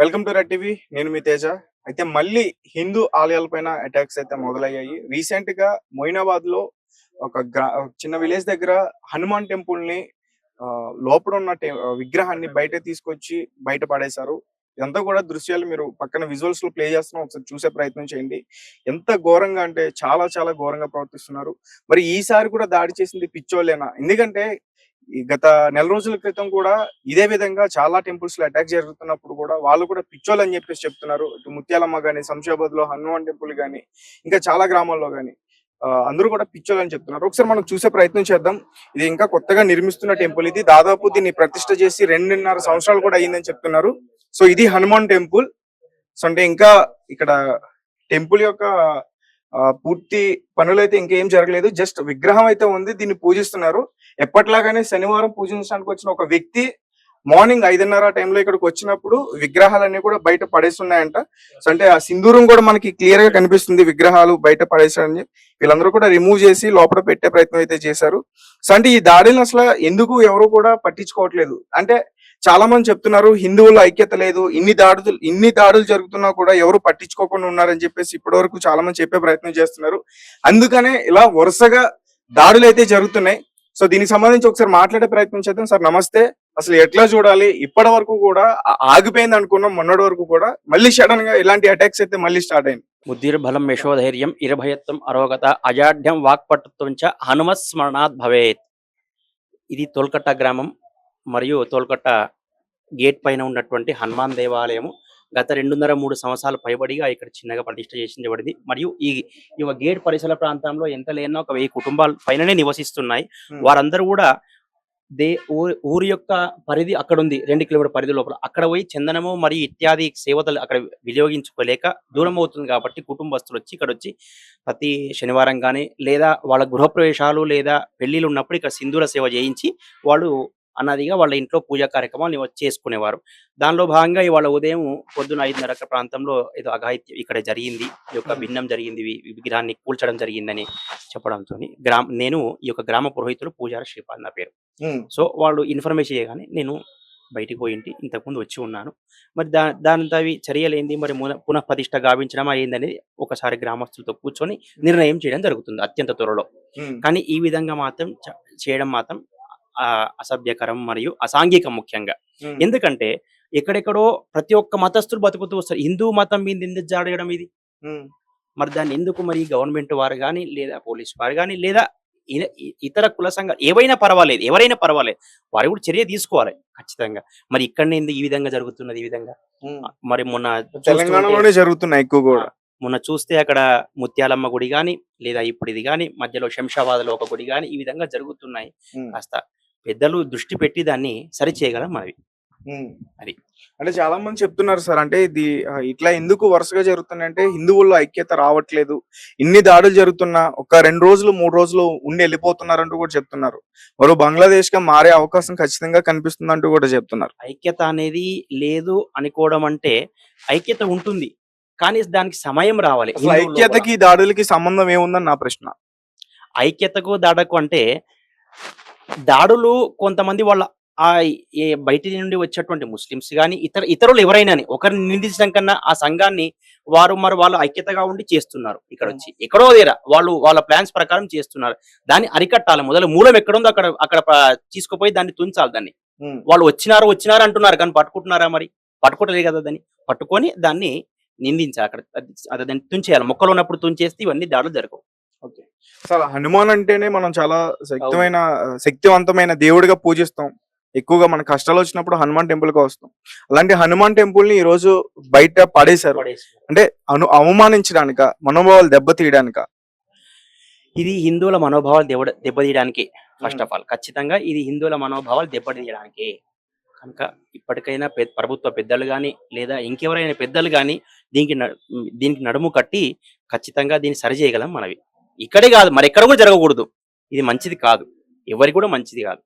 Welcome to red TV. నేను మీ తేజ. అయితే మళ్ళీ హిందూ ఆలయాలపైన అటాక్స్ అయితే మొదలయ్యాయి. రీసెంట్ గా మొయినాబాద్ లో ఒక చిన్న విలేజ్ దగ్గర హనుమాన్ టెంపుల్ ని లోపల ఉన్న విగ్రహాన్ని బయట తీసుకొచ్చి బయట పడేశారు. ఇదంతా కూడా దృశ్యాలు మీరు పక్కన విజువల్స్ లో ప్లే చేస్తున్నా ఒకసారి చూసే ప్రయత్నం చేయండి. ఎంత ఘోరంగా అంటే చాలా చాలా ఘోరంగా ప్రవర్తిస్తున్నారు. మరి ఈసారి కూడా దాడి చేసింది పిచ్చోళ్ళేనా? ఎందుకంటే ఈ గత నెల రోజుల క్రితం కూడా ఇదే విధంగా చాలా టెంపుల్స్ లో అటాక్ జరుగుతున్నప్పుడు కూడా వాళ్ళు కూడా పిచ్చోళ్ళు అని చెప్పేసి చెప్తున్నారు. ఇటు ముత్యాలమ్మ గాని, శంషాబాద్ లో హనుమాన్ టెంపుల్ గాని, ఇంకా చాలా గ్రామాల్లో గాని అందరూ కూడా పిచ్చోళ్ళు అని చెప్తున్నారు. ఒకసారి మనం చూసే ప్రయత్నం చేద్దాం. ఇది ఇంకా కొత్తగా నిర్మిస్తున్న టెంపుల్ ఇది. దాదాపు దీన్ని ప్రతిష్ఠ చేసి 2.5 సంవత్సరాలు కూడా అయ్యిందని చెప్తున్నారు. సో ఇది హనుమాన్ టెంపుల్. సో అంటే ఇంకా ఇక్కడ టెంపుల్ యొక్క పూర్తి పనులైతే ఇంకేం జరగలేదు. జస్ట్ విగ్రహం అయితే ఉంది. దీన్ని పూజిస్తున్నారు. ఎప్పటిలాగానే శనివారం పూజించడానికి వచ్చిన ఒక వ్యక్తి మార్నింగ్ 5:30 టైంలో ఇక్కడికి వచ్చినప్పుడు విగ్రహాలన్నీ కూడా బయట పడేస్తున్నాయంట. సో అంటే ఆ సింధూరం కూడా మనకి క్లియర్ గా కనిపిస్తుంది. విగ్రహాలు బయట పడేసారని వీళ్ళందరూ కూడా రిమూవ్ చేసి లోపల పెట్టే ప్రయత్నం అయితే చేశారు. సో అంటే ఈ దాడిని అసలు ఎందుకు ఎవరు కూడా పట్టించుకోవట్లేదు. అంటే చాలా మంది చెప్తున్నారు హిందువుల ఐక్యత లేదు, ఇన్ని దాడులు జరుగుతున్నా కూడా ఎవరు పట్టించుకోకుండా ఉన్నారని చెప్పేసి ఇప్పటి వరకు చాలా మంది చెప్పే ప్రయత్నం చేస్తున్నారు. అందుకనే ఇలా వరుసగా దాడులు అయితే జరుగుతున్నాయి. సో దీనికి సంబంధించి ఒకసారి మాట్లాడే ప్రయత్నం చేద్దాం. సార్ నమస్తే. అసలు ఎట్లా చూడాలి? ఇప్పటి వరకు కూడా ఆగిపోయింది అనుకున్నాం, మొన్నటి వరకు కూడా మళ్ళీ సడన్ గా ఇలాంటి అటాక్స్ అయితే మళ్ళీ స్టార్ట్ అయింది. బుద్ధిర్బలం యశోధైర్యం ఇరభయత్వం అరోగత అజాఢ్యం వాక్పటుత్వం చ హనుమస్మరణాత్ భవేత్. ఇది తోల్కట్ట గ్రామం మరియు తోల్కట్ట గేట్ పైన ఉన్నటువంటి హనుమాన్ దేవాలయము. గత 2.5-3 సంవత్సరాల పైబడిగా ఇక్కడ చిన్నగా ప్రతిష్ట చేసించబడింది. మరియు ఈ ఈ గేట్ పరిసర ప్రాంతంలో ఎంత లేనో ఒక 1000 కుటుంబాలు పైననే నివసిస్తున్నాయి. వారందరూ కూడా ఊరి యొక్క పరిధి అక్కడ ఉంది, 2 కిలోమీటర్ పరిధి లోపల. అక్కడ పోయి చందనము మరియు ఇత్యాది సేవలు అక్కడ వినియోగించుకోలేక దూరం అవుతుంది కాబట్టి కుటుంబస్తులు వచ్చి ఇక్కడ వచ్చి ప్రతి శనివారం కానీ లేదా వాళ్ళ గృహప్రవేశాలు లేదా పెళ్లిళ్ళు ఉన్నప్పుడు ఇక్కడ సింధూర సేవ చేయించి వాళ్ళు అన్నదిగా వాళ్ళ ఇంట్లో పూజా కార్యక్రమాలు చేసుకునేవారు. దానిలో భాగంగా ఇవాళ ఉదయం పొద్దున 5:30 ప్రాంతంలో ఏదో అఘాయిత్యం ఇక్కడ జరిగింది. ఈ యొక్క భిన్నం జరిగింది, విగ్రహాన్ని కూల్చడం జరిగిందని చెప్పడంతో నేను ఈ యొక్క గ్రామ పురోహితులు పూజారి శ్రీపాద్ నా పేరు. సో వాళ్ళు ఇన్ఫర్మేషన్ చేయగానే నేను బయటికి పోయింటి, ఇంతకుముందు వచ్చి ఉన్నాను. మరి దాని చర్యలు ఏంది, మరి పునః ప్రతిష్ట గావించడం ఏందనేది ఒకసారి గ్రామస్తులతో కూర్చొని నిర్ణయం చేయడం జరుగుతుంది అత్యంత త్వరలో. కానీ ఈ విధంగా మాత్రం చేయడం మాత్రం అసభ్యకరం మరియు అసాంఘికం ముఖ్యంగా. ఎందుకంటే ఎక్కడెక్కడో ప్రతి ఒక్క మతస్థులు బతుకుతూ వస్తారు. హిందూ మతం మీద ఎందుకు జాడగడం ఇది? మరి దాన్ని ఎందుకు మరి గవర్నమెంట్ వారు కానీ లేదా పోలీసు వారు కానీ లేదా ఇతర కుల సంఘాలు ఏవైనా పర్వాలేదు, ఎవరైనా పర్వాలేదు, వారు కూడా చర్య తీసుకోవాలి ఖచ్చితంగా. మరి ఇక్కడ ఈ విధంగా జరుగుతున్నది. ఈ విధంగా మరి తెలంగాణలోనే జరుగుతున్నాయి ఎక్కువ కూడా. మొన్న చూస్తే అక్కడ ముత్యాలమ్మ గుడి గాని లేదా ఇప్పుడు ఇది గాని మధ్యలో శంషాబాద్ లో ఒక గుడి గాని ఈ విధంగా జరుగుతున్నాయి. కాస్త పెద్దలు దృష్టి పెట్టి దాన్ని సరి చేయగలం మనవి. అది అంటే చాలా మంది చెప్తున్నారు సార్, అంటే ఇది ఇట్లా ఎందుకు వరుసగా జరుగుతున్నాయి అంటే హిందువుల్లో ఐక్యత రావట్లేదు, ఇన్ని దాడులు జరుగుతున్నా ఒక 2 రోజులు 3 రోజులు ఉండి వెళ్ళిపోతున్నారంటూ కూడా చెప్తున్నారు. మరో బంగ్లాదేశ్ గా మారే అవకాశం ఖచ్చితంగా కనిపిస్తుంది అంటూ కూడా చెప్తున్నారు. ఐక్యత అనేది లేదు అనుకోవడం అంటే ఐక్యత ఉంటుంది, కానీ దానికి సమయం రావాలి. ఐక్యతకి దాడులకి సంబంధం ఏముందని నా ప్రశ్న. ఐక్యతకు దాడకు అంటే దాడులు కొంతమంది వాళ్ళ బయటి నుండి వచ్చేటువంటి ముస్లిమ్స్ కానీ ఇతరులు ఎవరైనా ఒకరిని నిందించడం కన్నా ఆ సంఘాన్ని వాళ్ళు ఐక్యతగా ఉండి చేస్తున్నారు. ఇక్కడ వచ్చి ఎక్కడో దేరా వాళ్ళ ప్లాన్స్ ప్రకారం చేస్తున్నారు. దాన్ని అరికట్టాలి. మూలం ఎక్కడుందో అక్కడ తీసుకుపోయి దాన్ని తుంచాలి. దాన్ని వాళ్ళు వచ్చినారు అంటున్నారు కానీ పట్టుకుంటున్నారా? మరి పట్టుకోవట్లేదు కదా. దాన్ని పట్టుకొని దాన్ని నిందించాలి. అక్కడ దాన్ని తుంచేయాలి. మొక్కలు ఉన్నప్పుడు తుంచేస్తే ఇవన్నీ దాడులు జరగవు. ఓకే సార్, హనుమాన్ అంటేనే మనం చాలా శక్తివంతమైన దేవుడిగా పూజిస్తాం. ఎక్కువగా మన కష్టాలు వచ్చినప్పుడు హనుమాన్ టెంపుల్ కి వస్తాం. అలాంటి హనుమాన్ టెంపుల్ ని ఈ రోజు బయట పడేశారు. అంటే అవమానించడానిక, మనోభావాలు దెబ్బతీయడానిక? ఇది హిందువుల మనోభావాలు దెబ్బతీయడానికి. ఫస్ట్ ఆఫ్ ఆల్ ఖచ్చితంగా ఇది హిందువుల మనోభావాలు దెబ్బతీయడానికి కనుక ఇప్పటికైనా ప్రభుత్వ పెద్దలు కానీ లేదా ఇంకెవరైనా పెద్దలు కానీ దీనికి నడుము కట్టి ఖచ్చితంగా దీన్ని సరి చేయగలం మనవి. ఇక్కడే కాదు, మరి ఎక్కడ కూడా జరగకూడదు. ఇది మంచిది కాదు, ఎవరికి కూడా మంచిది కాదు.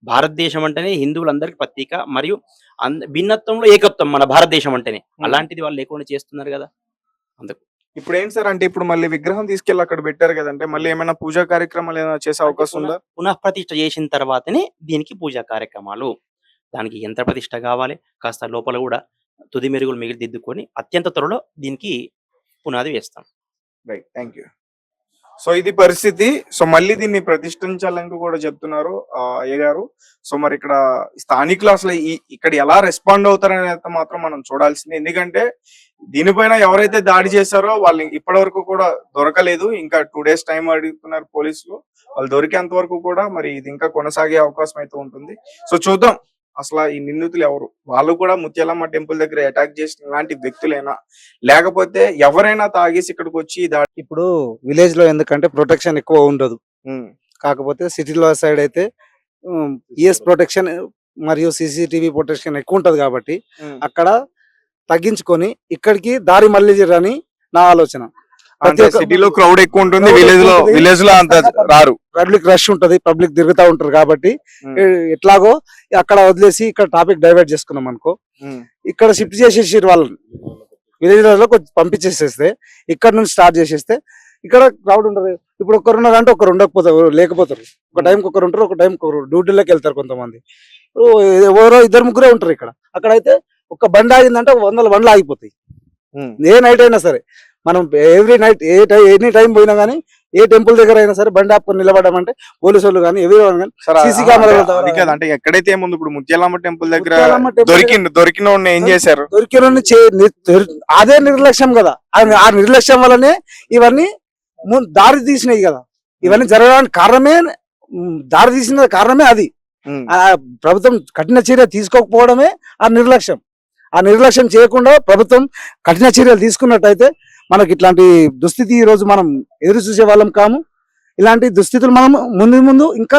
భారతదేశం అంటేనే హిందువులందరికీ ప్రతీక మరియు భిన్నత్వంలో ఏకత్వం మన భారతదేశం అంటేనే. అలాంటిది వాళ్ళు లేకుండా చేస్తున్నారు కదా. అందుకు ఇప్పుడు ఏంటి సార్ అంటే ఇప్పుడు మళ్ళీ విగ్రహం తీసుకెళ్ళి అక్కడ పెట్టారు కదంటే మళ్ళీ ఏమైనా పూజా కార్యక్రమాలు ఏమైనా చేసే అవకాశం ఉందా? పునః ప్రతిష్ఠ చేసిన తర్వాతనే దీనికి పూజా కార్యక్రమాలు. దానికి యంత్ర ప్రతిష్ఠ కావాలి. కాస్త లోపల కూడా తుది మెరుగులు మిగిలిదిద్దుకొని అత్యంత త్వరలో దీనికి పునాది వేస్తాం. Right, thank you. సో ఇది పరిస్థితి. సో మళ్ళీ దీన్ని ప్రతిష్ఠించాలని కూడా చెప్తున్నారు అయ్య గారు. సో మరి ఇక్కడ స్థానికులు అసలు ఇక్కడ ఎలా రెస్పాండ్ అవుతారని అయితే మాత్రం మనం చూడాల్సింది. ఎందుకంటే దీనిపైన ఎవరైతే దాడి చేశారో వాళ్ళు ఇప్పటి వరకు కూడా దొరకలేదు. ఇంకా 2 days టైం అడుగుతున్నారు పోలీసులు. వాళ్ళు దొరికేంత వరకు కూడా మరి ఇది ఇంకా కొనసాగే అవకాశం అయితే ఉంటుంది. సో చూద్దాం అసలు ఈ నిందితులు ఎవరు, వాళ్ళు కూడా ముత్యాలమ్మ టెంపుల్ దగ్గర అటాక్ చేసిన లాంటి వ్యక్తులైనా, లేకపోతే ఎవరైనా తాగేసి ఇక్కడికి వచ్చి ఇప్పుడు విలేజ్ లో ఎందుకంటే ప్రొటెక్షన్ ఎక్కువ ఉండదు. కాకపోతే సిటీలో సైడ్ అయితే ఈఎస్ ప్రొటెక్షన్ మరియు సీసీటీవీ ప్రొటెక్షన్ ఎక్కువ ఉంటది కాబట్టి అక్కడ తగ్గించుకొని ఇక్కడికి దారి మళ్ళీ నా ఆలోచన. సిటీలో క్రౌడ్ ఎక్కువ ఉంటుంది, విలేజ్ లో అంత రారు. పబ్లిక్ రష్ ఉంటది, పబ్లిక్ తిరుగుతా ఉంటారు కాబట్టి ఎట్లాగో అక్కడ వదిలేసి ఇక్కడ టాపిక్ డైవర్ట్ చేసుకున్నాం అనుకో, ఇక్కడ షిఫ్ట్ చేసేసి వాళ్ళని విలేజ్ లో కొంచెం పంపించేసేస్తే ఇక్కడ నుంచి స్టార్ట్ చేసేస్తే ఇక్కడ క్రౌడ్ ఉంటారు. ఇప్పుడు ఒకరు ఉన్నారంటే ఒకరు ఉండకపోతారు, లేకపోతారు. ఒక టైంకి ఒకరు ఉంటారు, ఒక టైంకి ఒకరు డ్యూటీలోకి వెళ్తారు. కొంతమంది ఎవరో 2-3 ఉంటారు ఇక్కడ. అక్కడైతే ఒక బండి ఆగిందంటే 100 బండ్లు ఆగిపోతాయి. ఏ నైట్ అయినా సరే మనం ఎవ్రీ నైట్ ఎనీ టైం పోయినా గానీ ఏ టెంపుల్ దగ్గర అయినా సరే బండి ఆపుకొని నిలబడమంటే పోలీసు వాళ్ళు కానీ ఎవరి కానీ సీసీ కెమెరా అంటే ఎక్కడైతే ఏముంది ఇప్పుడు ముత్యాలమ్మ టెంపుల్ దగ్గర దొరికిన ఏం చేశారు, దొరికిన అదే నిర్లక్ష్యం కదా. ఆ నిర్లక్ష్యం వల్లనే ఇవన్నీ దారి తీసినాయి కదా. ఇవన్నీ జరగడానికి దారి తీసిన కారణమే అది. ప్రభుత్వం కఠిన చర్య తీసుకోకపోవడమే ఆ నిర్లక్ష్యం. ఆ నిర్లక్ష్యం చేయకుండా ప్రభుత్వం కఠిన చర్యలు తీసుకున్నట్టయితే మనకి ఇట్లాంటి దుస్థితి ఈ రోజు మనం ఎదురు చూసే వాళ్ళం కాము. ఇలాంటి దుస్థితులు మనం ముందు ఇంకా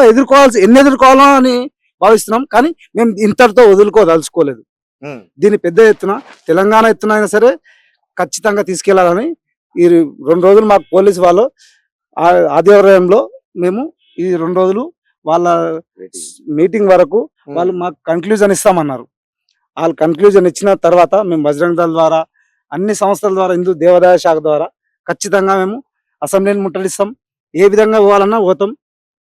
ఎన్ని ఎదుర్కోవాలో అని భావిస్తున్నాం. కానీ మేము ఇంతటితో వదులుకోదలుచుకోలేదు. దీన్ని పెద్ద ఎత్తున తెలంగాణ ఎత్తున అయినా సరే ఖచ్చితంగా తీసుకెళ్లాలని ఈ 2 రోజులు మాకు పోలీసు వాళ్ళు ఆధ్వర్యంలో మేము ఈ 2 రోజులు వాళ్ళ మీటింగ్ వరకు వాళ్ళు మాకు కన్క్లూజన్ ఇస్తామన్నారు. వాళ్ళు కన్క్లూజన్ ఇచ్చిన తర్వాత మేము బజరంగ దళ ద్వారా, అన్ని సంస్థల ద్వారా, హిందూ దేవాదాయ శాఖ ద్వారా ఖచ్చితంగా మేము అసెంబ్లీని ముట్టడిస్తాం. ఏ విధంగా పోవాలన్నా పోతాం.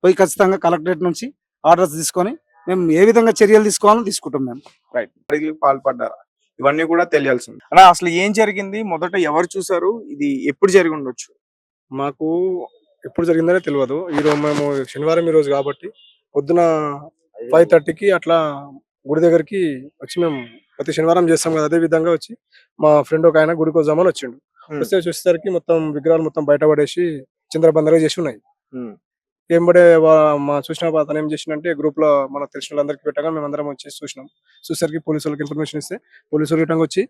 పోయి ఖచ్చితంగా కలెక్టరేట్ నుంచి ఆర్డర్స్ తీసుకొని మేము ఏ విధంగా చర్యలు తీసుకోవాలో తీసుకుంటాం. మేము పాల్పడ్డారా ఇవన్నీ కూడా తెలియాల్సింది. అలా అసలు ఏం జరిగింది, మొదట ఎవరు చూసారు, ఇది ఎప్పుడు జరిగి ఉండొచ్చు? మాకు ఎప్పుడు జరిగిందనే తెలియదు. ఈరోజు మేము శనివారం ఈ రోజు కాబట్టి పొద్దున 5:30కి అట్లా గుడి దగ్గరికి వచ్చి, మేము ప్రతి శనివారం చేస్తాం కదా, అదే విధంగా వచ్చి మా ఫ్రెండ్ ఒక ఆయన గుడికి వద్దామని వచ్చిండు. వస్తే చూసేసరికి మొత్తం విగ్రహాలు మొత్తం బయట పడేసి చిందరబందరగా చేసి ఉన్నాయి. ఏంబడే మా చూసిన అతను ఏం చేసిందంటే గ్రూప్ లో మనకు తెలిసిన వాళ్ళందరికీ పెట్టగా మేము అందరం వచ్చి చూసినాం. చూసేసరికి పోలీసు వాళ్ళకి ఇన్ఫర్మేషన్ ఇస్తే పోలీసులు రిటర్న్ వచ్చి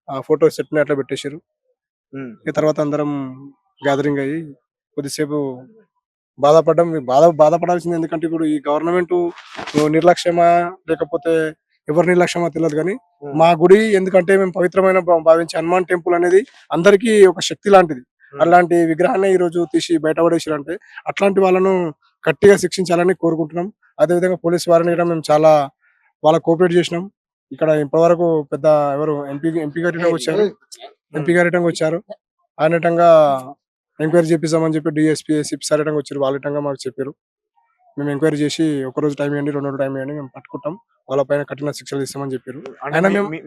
ఆ ఫోటో సెట్ ని అట్లా పెట్టేసారు. తర్వాత అందరం గ్యాదరింగ్ అయ్యి కొద్దిసేపు బాధపడాల్సింది. ఎందుకంటే ఇప్పుడు ఈ గవర్నమెంట్ నిర్లక్ష్యమా లేకపోతే ఎవరి నిర్లక్ష్యమా తెలియదు కానీ మా గుడి ఎందుకంటే మేము పవిత్రమైన భావించే హనుమాన్ టెంపుల్ అనేది అందరికీ ఒక శక్తి లాంటిది. అలాంటి విగ్రహాన్ని ఈ రోజు తీసి బయట పడేసారంటే అట్లాంటి వాళ్ళను గట్టిగా శిక్షించాలని కోరుకుంటున్నాం. అదేవిధంగా పోలీసు వారిని కూడా మేము చాలా వాళ్ళకి కోఆపరేట్ చేసినాం. ఇక్కడ ఇప్పటివరకు పెద్ద ఎవరు ఎంపీ గారు వచ్చారు. ఆయనటంగా ఎంక్వైరీ చేపిస్తామని చెప్పి డిఎస్పీ సిప్ సారటంగా వచ్చారు. వాళ్ళటంగా మాకు చెప్పారు. మేము ఎంక్వైరీ చేసి ఒక రోజు టైం ఇవ్వండి, 2 రోజులు టైం ఇవ్వండి, మేము పట్టుకుంటాం, వాళ్ళ పైన కఠిన శిక్షలు ఇస్తామని చెప్పారు.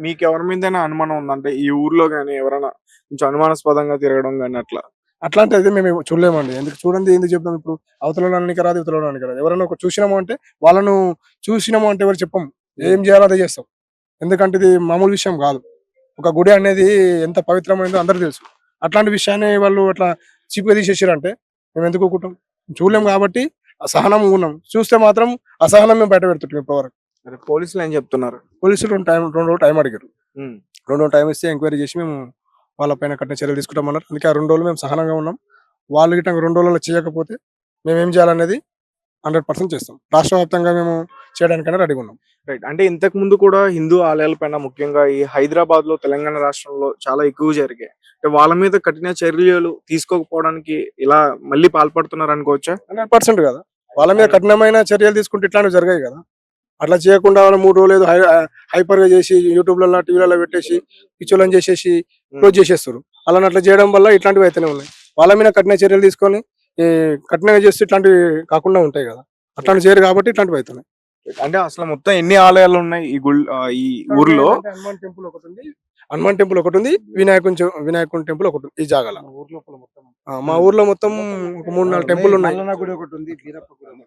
మీకు ఎవరి మీద అనుమానం ఉందంటే ఈ ఊర్లో గానీ ఎవరైనా కొంచెం అనుమానాస్పదంగా తిరగడం గానీ అట్లాంటిది మేము చూడలేమండి. ఎందుకు చెప్తాం? ఇప్పుడు అవతలడానికి రాదు, ఇవతలడానికి రాదు. ఎవరైనా ఒక చూసినాము అంటే వాళ్ళను చూసినాము అంటే ఎవరు చెప్పం, ఏం చేయాలో అదే చేస్తాం. ఎందుకంటే ఇది మామూలు విషయం కాదు. ఒక గుడి అనేది ఎంత పవిత్రమైనదో అందరికీ తెలుసు. అట్లాంటి విషయాన్ని వాళ్ళు అట్లా చీప్గా తీసేసారంటే మేము ఎందుకు ఒప్పుకుంటాం? చూడలేం కాబట్టి అసహనం ఉన్నాం. చూస్తే మాత్రం అసహనం మేము బయట పెడుతుంటాం. ఇప్పటివరకు పోలీసులు ఏం చెప్తున్నారు? పోలీసులు 2 రోజులు టైం అడిగారు. 2 రోజులు టైం ఇస్తే ఎంక్వైరీ చేసి మేము వాళ్ళ పైన కఠిన చర్యలు తీసుకుంటామన్నారు. అందుకే ఆ 2 రోజులు మేము సహనంగా ఉన్నాం. వాళ్ళు గిట్ట 2 రోజుల్లో చేయకపోతే మేము ఏం చేయాలనేది 100% చేస్తాం. రాష్ట్ర వ్యాప్తంగా మేము చేయడానికైనా రెడీగా ఉన్నాం. రైట్. అంటే ఇంతకు ముందు కూడా హిందూ ఆలయాలపైన ముఖ్యంగా ఈ హైదరాబాద్ లో, తెలంగాణ రాష్ట్రంలో చాలా ఎక్కువ జరిగాయి. అంటే వాళ్ళ మీద కఠిన చర్యలు తీసుకోకపోవడానికి ఇలా మళ్ళీ పాల్పడుతున్నారు అనుకోవచ్చా? 100% కదా. వాళ్ళ మీద కఠినమైన చర్యలు తీసుకుంటే ఇట్లాంటివి జరిగాయి కదా. అట్లా చేయకుండా వాళ్ళు 3 రోజులు హైపర్ గా చేసి యూట్యూబ్లలో టీవీలలో పెట్టేసి పిచ్చోళ్ళని చేసేసి క్లోజ్ చేసేస్తారు. అలా అట్లా చేయడం వల్ల ఇట్లాంటివి అయితేనే ఉన్నాయి. వాళ్ళ మీద కఠిన చర్యలు తీసుకొని కఠినంగా చేస్తే ఇట్లాంటివి కాకుండా ఉంటాయి కదా. అట్లాంటి చేయరు కాబట్టి ఇట్లాంటివి అవుతున్నాయి. అంటే అసలు మొత్తం ఎన్ని ఆలయాలు ఉన్నాయి ఈ ఊర్లో? అంటే హనుమాన్ టెంపుల్ ఒకటి ఉంది, హనుమాన్ టెంపుల్ ఒకటి ఉంది, వినాయకుని టెంపుల్ ఒకటి ఉంది ఈ జాగాలో. మా ఊర్లో మొత్తం ఒక 3-4 టెంపుల్ ఉన్నాయి. మల్లన్న గుడి ఒకటి ఉంది, బీరప్ప గుడి ఉంది.